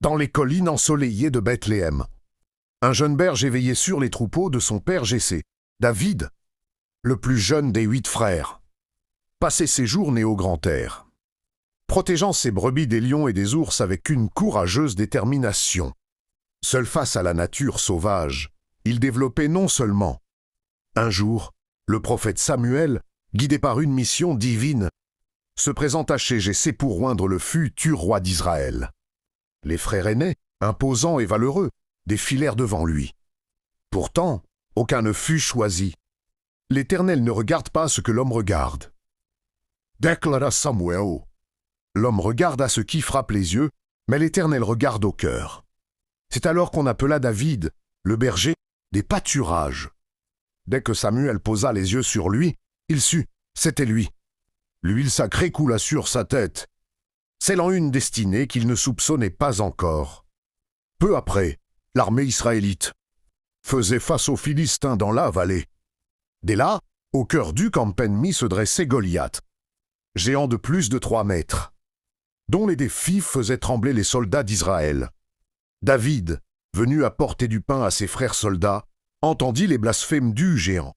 dans les collines ensoleillées de Bethléem. Un jeune berger veillait sur les troupeaux de son père Jessé, David, le plus jeune des 8 frères, passait ses journées au grand air, protégeant ses brebis des lions et des ours avec une courageuse détermination. Seul face à la nature sauvage, il développait non seulement. Un jour, le prophète Samuel, guidé par une mission divine, se présenta chez Jessé pour oindre le futur roi d'Israël. Les frères aînés, imposants et valeureux, défilèrent devant lui. Pourtant, aucun ne fut choisi. L'Éternel ne regarde pas ce que l'homme regarde, déclara Samuel. L'homme regarde à ce qui frappe les yeux, mais l'Éternel regarde au cœur. C'est alors qu'on appela David, le berger, des pâturages. Dès que Samuel posa les yeux sur lui, il sut, c'était lui. L'huile sacrée coula sur sa tête, scellant une destinée qu'il ne soupçonnait pas encore. Peu après, l'armée israélite faisait face aux Philistins dans la vallée. Dès là, au cœur du camp ennemi se dressait Goliath, géant de plus de 3 mètres, dont les défis faisaient trembler les soldats d'Israël. David, venu apporter du pain à ses frères soldats, entendit les blasphèmes du géant.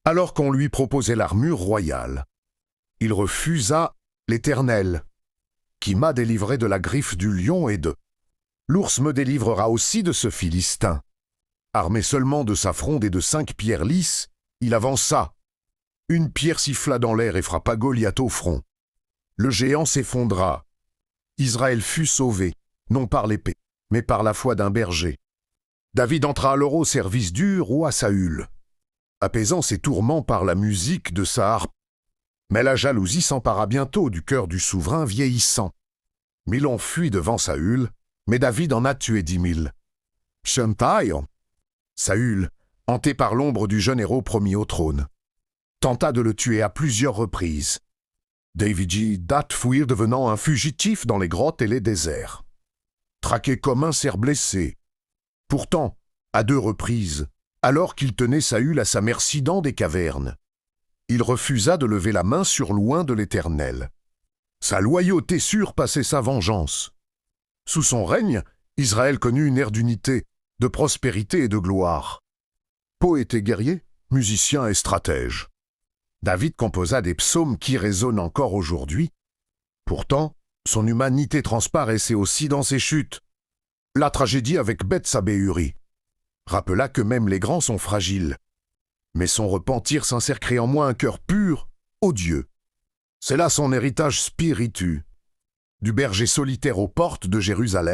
Alors qu'on lui proposait l'armure royale, il refusa l'Éternel, qui m'a délivré de la griffe du lion et de l'ours me délivrera aussi de ce Philistin. Armé seulement de sa fronde et de 5 pierres lisses, il avança. Une pierre siffla dans l'air et frappa Goliath au front. Le géant s'effondra. Israël fut sauvé, non par l'épée, mais par la foi d'un berger. David entra alors au service du roi Saül, apaisant ses tourments par la musique de sa harpe. Mais la jalousie s'empara bientôt du cœur du souverain vieillissant. 1000 ont fui devant Saül, mais David en a tué 10 000. Shemtai, Saül, hanté par l'ombre du jeune héros promis au trône, tenta de le tuer à plusieurs reprises. David date fuir devenant un fugitif dans les grottes et les déserts. Traqué comme un cerf blessé. Pourtant, à 2 reprises, alors qu'il tenait Saül à sa merci dans des cavernes, il refusa de lever la main sur loin de l'Éternel. Sa loyauté surpassait sa vengeance. Sous son règne, Israël connut une ère d'unité, de prospérité et de gloire. Poète et guerrier, musicien et stratège, David composa des psaumes qui résonnent encore aujourd'hui. Pourtant, son humanité transparaissait aussi dans ses chutes. La tragédie avec Beth-Sabé-Uri rappela que même les grands sont fragiles. Mais son repentir sincère crée en moi un cœur pur, odieux. C'est là son héritage spiritu. Du berger solitaire aux portes de Jérusalem,